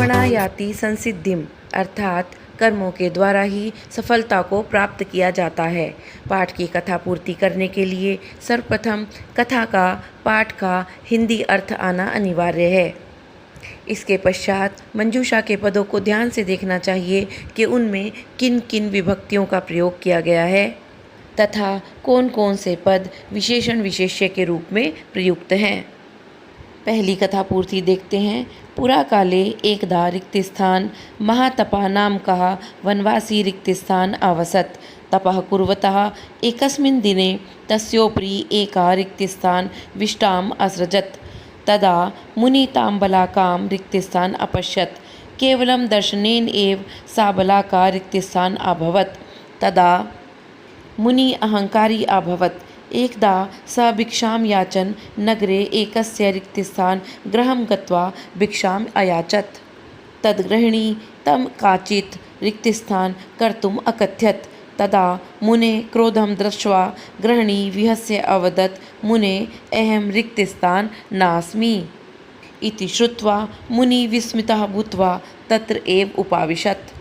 कर्मणा याति संसिद्धिम अर्थात कर्मों के द्वारा ही सफलता को प्राप्त किया जाता है। पाठ की कथा पूर्ति करने के लिए सर्वप्रथम कथा का पाठ का हिंदी अर्थ आना अनिवार्य है। इसके पश्चात मंजूषा के पदों को ध्यान से देखना चाहिए कि उनमें किन किन विभक्तियों का प्रयोग किया गया है तथा कौन कौन से पद विशेषण विशेष्य के रूप में प्रयुक्त हैं। पहली कथा पूर्ति देखते हैं। पुरा काले एकदा रिक्तिस्थान महातपा नाम कहा वनवासी रिक्तिस्थान आवसत तपः कुर्वतः एकस्मिन् दिने तस्योपरि एका रिक्तिस्थान विष्टाम असृजत तदा मुनि तां बलाकां रिक्तिस्थान अपश्यत केवलं दर्शनेन एव सा बलाका रिक्तिस्थान अभवत तदा मुनि अहंकारी अभवत एकदा स भिक्षां याचन नगरे एकस्य रिक्तिस्थान गृहं गत्वा भिक्षाम् अयाचत तद्गृहिणी तं काचित् रिक्तिस्थान कर्तुम् अकथयत् तदा मुने क्रोधं दृष्ट्वा गृहिणी विहस्य अवदत् मुने अहं रिक्तिस्थान नास्मि इति श्रुत्वा मुनि विस्मितः भूत्वा तत्र एव उपाविशत्।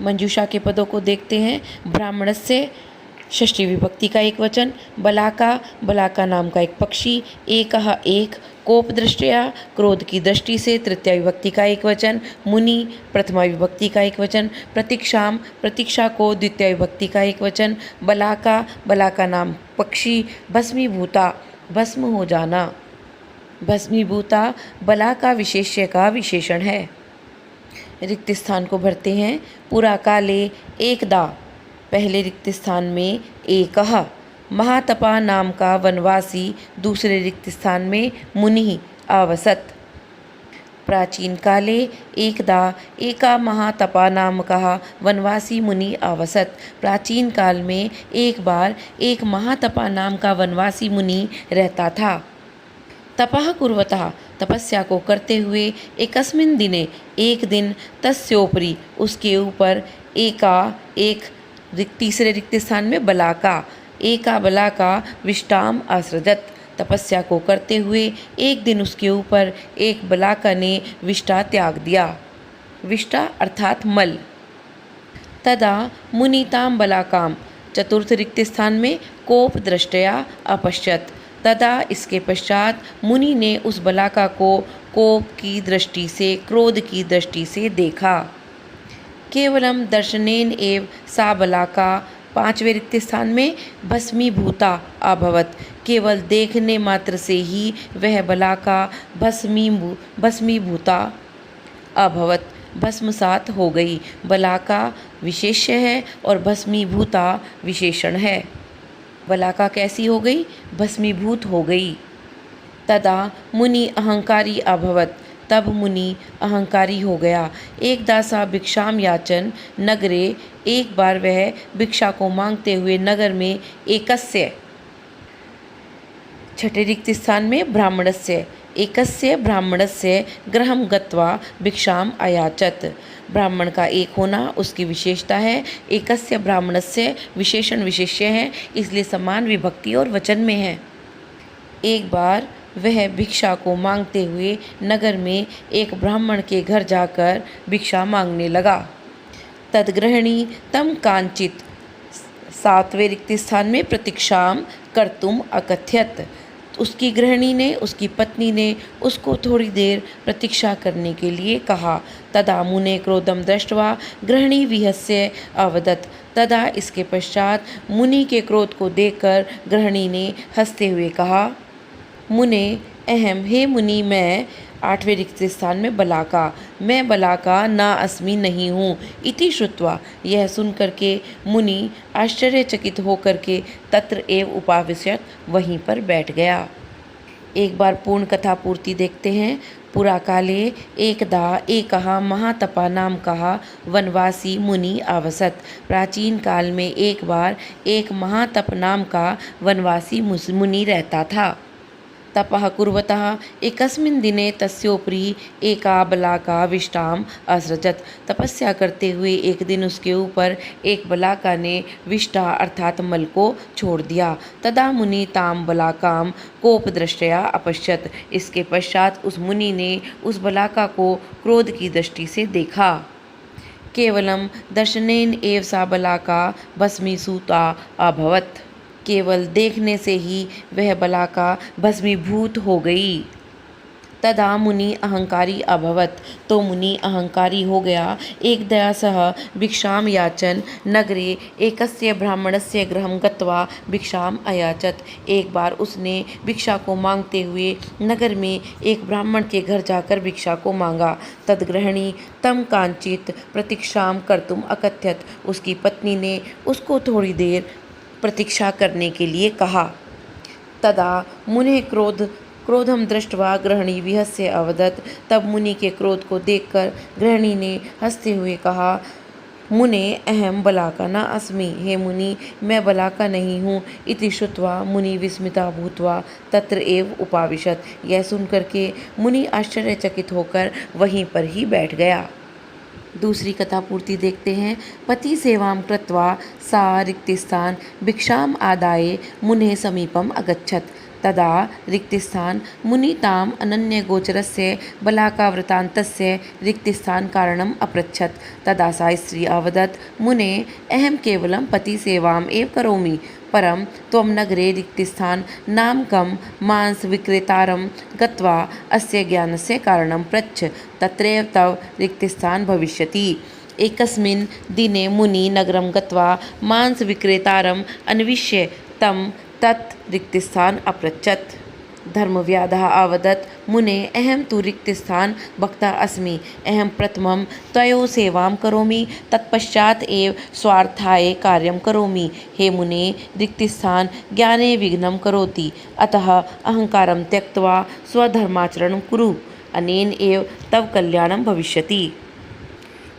मंजूषा के पदों को देखते हैं। ब्राह्मणस्य षष्ठी विभक्ति का एक वचन, बलाका बलाका नाम का एक पक्षी, एकः एक, कोप दृष्टया क्रोध की दृष्टि से तृतीय विभक्ति का एक वचन, मुनि प्रथमा विभक्ति का एक वचन, प्रतीक्षाम प्रतीक्षा को द्वितीय विभक्ति का एक वचन, बलाका बलाका नाम पक्षी, भस्मीभूता भस्म हो जाना, भस्मीभूता बलाका विशेष्य का विशेषण है। रिक्त स्थान को भरते हैं। पुरा काले एकदा पहले रिक्त स्थान में एकः, महातपा नाम का वनवासी दूसरे रिक्त स्थान में मुनि आवसत। प्राचीन काले एकदा एका महातपा नाम का वनवासी मुनि आवसत। प्राचीन काल में एक बार एक महातपा नाम का वनवासी मुनि रहता था। तपः कुर्वतः तपस्या को करते हुए एकस्मिन् दिने एक दिन तस्योपरि उसके ऊपर एका एक तीसरे रिक्त स्थान में बलाका एका बलाका विष्टाम असृजत तपस्या को करते हुए एक दिन उसके ऊपर एक बलाका ने विष्टा त्याग दिया। विष्टा अर्थात मल। तदा मुनिताम बलाकाम चतुर्थ रिक्त स्थान में कोप दृष्टया अपश्यत तदा इसके पश्चात मुनि ने उस बलाका को कोप की दृष्टि से क्रोध की दृष्टि से देखा। केवलम दर्शनेन एव सा बलाका पांचवें रिक्त स्थान में भस्मीभूता अभवत केवल देखने मात्र से ही वह बलाका भस्मीभूता अभवत भस्मसात हो गई। बलाका विशेष्य है और भस्मीभूता विशेषण है। बलाका कैसी हो गई? भस्मीभूत हो गई। तदा मुनि अहंकारी अभवत तब मुनि अहंकारी हो गया। एक दासा भिक्षाम याचन नगरे एक बार वह भिक्षा को मांगते हुए नगर में एकस्य छठे रिक्त स्थान में ब्राह्मणस्य एकस्य ब्राह्मणस्य गृहं गत्वा भिक्षाम अयाचत। ब्राह्मण का एक होना उसकी विशेषता है। एकस्य ब्राह्मणस्य विशेषण विशेष्य है, इसलिए समान विभक्ति और वचन में है। एक बार वह भिक्षा को मांगते हुए नगर में एक ब्राह्मण के घर जाकर भिक्षा मांगने लगा। तद्गृहिणी तम कांचित सातवें रिक्त स्थान में प्रतीक्षाम कर्तुम अकथयत उसकी गृहिणी ने उसकी पत्नी ने उसको थोड़ी देर प्रतीक्षा करने के लिए कहा। तदा मुने क्रोधम दृष्ट्वा गृहिणी विहस्य अवदत तदा इसके पश्चात मुनि के क्रोध को देखकर गृहिणी ने हंसते हुए कहा। मुने अहम हे मुनि मैं आठवें रिक्त स्थान में बलाका मैं बलाका ना अस्मि नहीं हूँ इति श्रुत्वा यह सुन करके मुनि आश्चर्यचकित होकर के तत्र एव उपाविशत वहीं पर बैठ गया। एक बार पूर्ण कथा पूर्ति देखते हैं। पुरा काले एकदा एकः महातपा नाम कहा वनवासी मुनि आवसत। प्राचीन काल में एक बार एक महातप नाम का वनवासी मुनि रहता था। तपः कुर्वतः एकस्मिन् दिने तस्योपरि एका बलाका विष्टाम असृजत। तपस्या करते हुए एक दिन उसके ऊपर एक बलाका ने विष्टा अर्थात मल को छोड़ दिया। तदा मुनि ताम बलाकाम कोपदृष्टया अपश्यत। इसके पश्चात उस मुनि ने उस बलाका को क्रोध की दृष्टि से देखा। केवलम दर्शनेन एव सा बलाका भस्मीसूता अभवत। केवल देखने से ही वह बलाका भस्मीभूत हो गई। तदा मुनि अहंकारी अभवत। तो मुनि अहंकारी हो गया। एक दया सह भिक्षाम याचन नगरे एकस्य ब्राह्मणस्य गृहं गत्वा भिक्षाम अयाचत। एक बार उसने भिक्षा को मांगते हुए नगर में एक ब्राह्मण के घर जाकर भिक्षा को मांगा। तदग्रहणी तम कांचित प्रतीक्षाम कर्तुम अकथ्यत। उसकी पत्नी ने उसको थोड़ी देर प्रतीक्षा करने के लिए कहा। तदा मुने क्रोधम दृष्ट्वा गृहिणी विहस्य अवदत। तब मुनि के क्रोध को देखकर गृहिणी ने हंसते हुए कहा, मुने अहम बलाका न अस्मि। हे मुनि, मैं बलाका नहीं हूँ। इति श्रुत्वा मुनि विस्मिता भूत्वा तत्र एव उपाविशत। यह सुनकर के मुनि आश्चर्यचकित होकर वहीं पर ही बैठ गया। दूसरी कथा पूर्ति देखते हैं। पति सेवां कृत्वा सा रिक्तिस्थान भिक्षाम आदाय मुने समीपम अगच्छत। तदा रिक्तिस्थान मुनि ताम अनन्य गोचरस्य बलाकावृतान्तस्य रिक्तिस्थान कारणम अपृच्छत। तदा सा स्त्री अवदत्, मुने अहम केवलं पति सेवाम एव करोमि, परम त्वं नगरे रिक्तिस्थान नामकं मांस विक्रेतारं गत्वा अस्य ज्ञानस्य कारणं पृच्छ, तत्रैव तव रिक्तिस्थान भविष्यति। एकस्मिन् दिने मुनि नगरं गत्वा मांस विक्रेतारम् अन्विष्य तं तत् रिक्तिस्थान अपृच्छत। धर्मव्याधः अवदत्, मुने अहम तु रिक्तिस्थान भक्ता अस्मि। अहम प्रथमं त्वयोः सेवां करोमि, तत्पश्चात् एव स्वार्थाय कार्यं करोमि। हे मुने, रिक्तिस्थान ज्ञाने विघ्नं करोति, अतः अहंकारं त्यक्त्वा स्वधर्माचरणं कुरु, अनेन एव तव कल्याणं भविष्यति।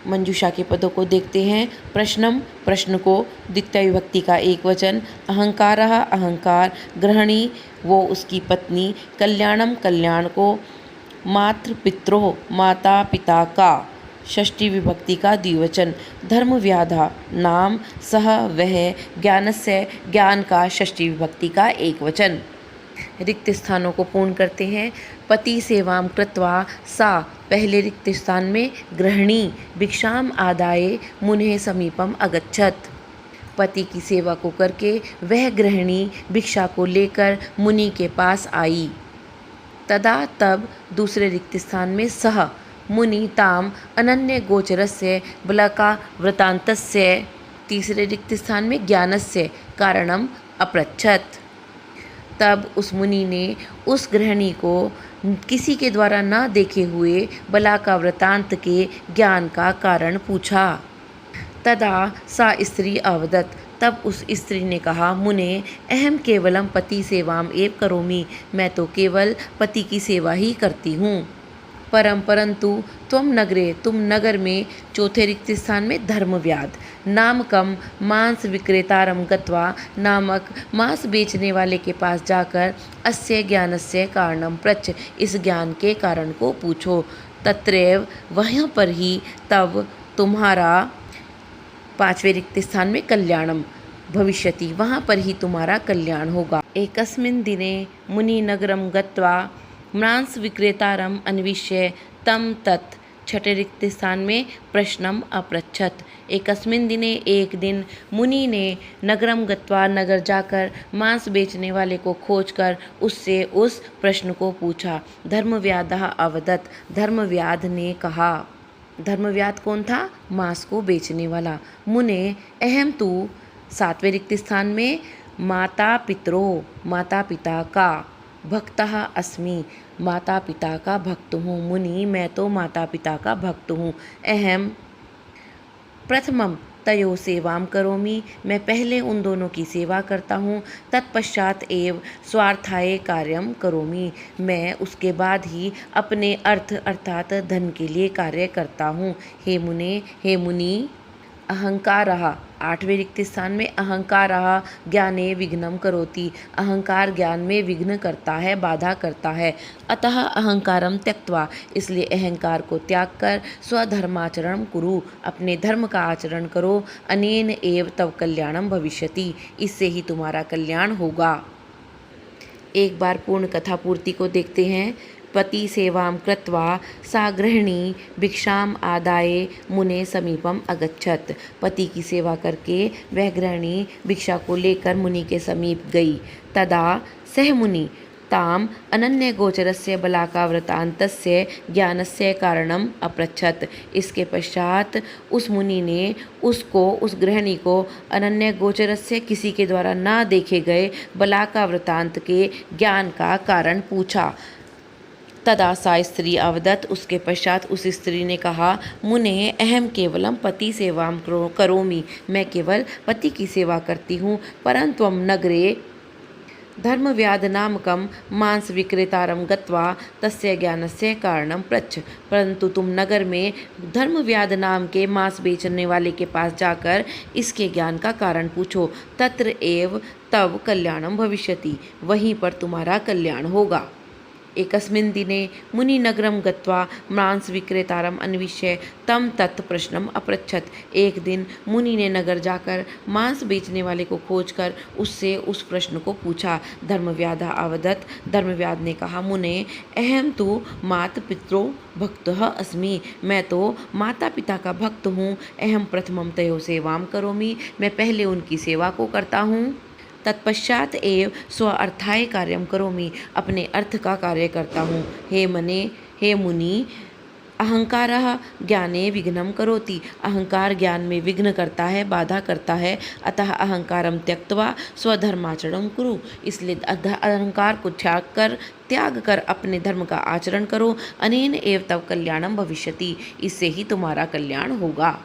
मंजूषा के पदों को देखते हैं। प्रश्नम, प्रश्न को, द्वितीय विभक्ति का एक वचन, अहंकारः, अहंकार, गृहिणी वो उसकी पत्नी, कल्याणम, कल्याण को, मातृ पित्रोः, माता पिता का, षष्ठी विभक्ति का द्विवचन, धर्मव्याधा नाम, सह वह, ज्ञानस्य ज्ञान का षष्ठी विभक्ति का एक वचन। रिक्त स्थानों को पूर्ण करते हैं। पति सेवाम कृत्वा सा, पहले रिक्त स्थान में गृहिणी, भिक्षाम आदाय मुने समीपम अगच्छत। पति की सेवा को करके वह गृहिणी भिक्षा को लेकर मुनि के पास आई। तदा तब दूसरे रिक्त स्थान में सह मुनि ताम अनन्य गोचरस्य बलका वृतांतस्य, तीसरे रिक्त स्थान में ज्ञानस्य कारणम अपृच्छत। तब उस मुनि ने उस गृहिणी को किसी के द्वारा न देखे हुए बला का वृतांत के ज्ञान का कारण पूछा। तदा सा स्त्री अवदत, तब उस स्त्री ने कहा, मुने अहम केवलम पति सेवाम एव करोमि, मैं तो केवल पति की सेवा ही करती हूँ। परंतु त्वम नगरे, तुम नगर में, चौथे रिक्त स्थान में धर्मव्याध नामकम मांस विक्रेतारम गत्वा, नामक मांस बेचने वाले के पास जाकर अस्य ज्ञानस्य कारणम पृच्छ, इस ज्ञान के कारण को पूछो, तत्रैव वहीं पर ही तब तुम्हारा, पांचवें रिक्त स्थान में कल्याणम भविष्यति, वहाँ पर ही तुम्हारा कल्याण होगा। एकस्मिन् दिने मुनि नगरम गत्वा मांस विक्रेतारम अन्विष्य तम तत्, छठे रिक्त स्थान में प्रश्नम अपृच्छत। एकस्मिन् दिने, एक दिन, मुनि ने नगरम गत्वा, नगर जाकर मांस बेचने वाले को खोजकर उससे उस प्रश्न को पूछा। धर्मव्याधः अवदत्, धर्मव्याध ने कहा। धर्मव्याध कौन था? मांस को बेचने वाला। मुने अहम तु, सातवें रिक्त स्थान में माता पितरो, माता पिता का, भक्तः अस्मि, माता पिता का भक्त हूँ। मुनि मैं तो माता पिता का भक्त हूँ। अहम प्रथमम तयो सेवाम करोमि, मैं पहले उन दोनों की सेवा करता हूँ। तत्पश्चात एव स्वार्थाय कार्यम करोमि, मैं उसके बाद ही अपने अर्थ अर्थात धन के लिए कार्य करता हूँ। हे मुने, हे मुनि, अहंकारः 8वें रिक्त स्थान में अहंकारः ज्ञाने विघ्नं करोति। अहंकार ज्ञान में विघ्न करता है, बाधा करता है। अतः अहंकारम त्यक्त्वा, इसलिए अहंकार को त्याग कर स्वधर्माचरणं कुरु, अपने धर्म का आचरण करो। अनेन एव तव कल्याणम भविष्यति, इससे ही तुम्हारा कल्याण होगा। एक बार पूर्ण कथा पूर्ति को देखते हैं। पति सेवां कृत्वा सा गृहिणी भिक्षाम आदाय मुने समीपम अगच्छत। पति की सेवा करके वह गृहिणी भिक्षा को लेकर मुनि के समीप गई। तदा सह मुनि ताम अनन्य गोचरस्य बलाकावृतान्तस्य ज्ञानस्य कारणम अपृच्छत। इसके पश्चात उस मुनि ने उस गृहिणी को अनन्य गोचरस्य, किसी के द्वारा ना देखे गए बलाकावृतांत के ज्ञान का कारण पूछा। तदा सा स्त्री अवदत, उसके पश्चात उस स्त्री ने कहा, मुने अहम केवलम पति सेवां करोमि, मैं केवल पति की सेवा करती हूँ। परंतु नगरे धर्मव्याध नामकम मांस विक्रेतारम गत्वा तस्य ज्ञानस्य कारणम पृच्छ। परंतु तुम नगर में धर्मव्याध नाम के मांस बेचने वाले के पास जाकर इसके ज्ञान का कारण पूछो। तत्र एव तव कल्याणम भविष्यति, वहीं पर तुम्हारा कल्याण होगा। एकस्मिन् दिने मुनिनगरं गत्वा मांस विक्रेतारम अन्विष्य तम तत् प्रश्नम अपृच्छत। एक दिन मुनि ने नगर जाकर मांस बेचने वाले को खोजकर उससे उस प्रश्न को पूछा। धर्मव्याध अवदत, धर्मव्याध ने कहा, मुने अहम तु मात पित्रो भक्तः अस्मि, मैं तो माता पिता का भक्त हूँ। अहम प्रथमम तयो सेवाम करोमि, मैं पहले उनकी सेवा को करता हूँ। तत्पश्चात एव स्व अर्थाय कार्यम करोमि, अपने अर्थ का कार्य करता हूँ। हे मुनि अहंकारः ज्ञाने विघ्नं करोति, अहंकार ज्ञान में विघ्न करता है, बाधा करता है। अतः अहंकारम त्यक्त्वा स्वधर्माचरणं कुरु, इसलिए अहंकार को त्याग कर अपने धर्म का आचरण करो। अनेन एव तव कल्याणम भविष्यति, इससे ही तुम्हारा कल्याण होगा।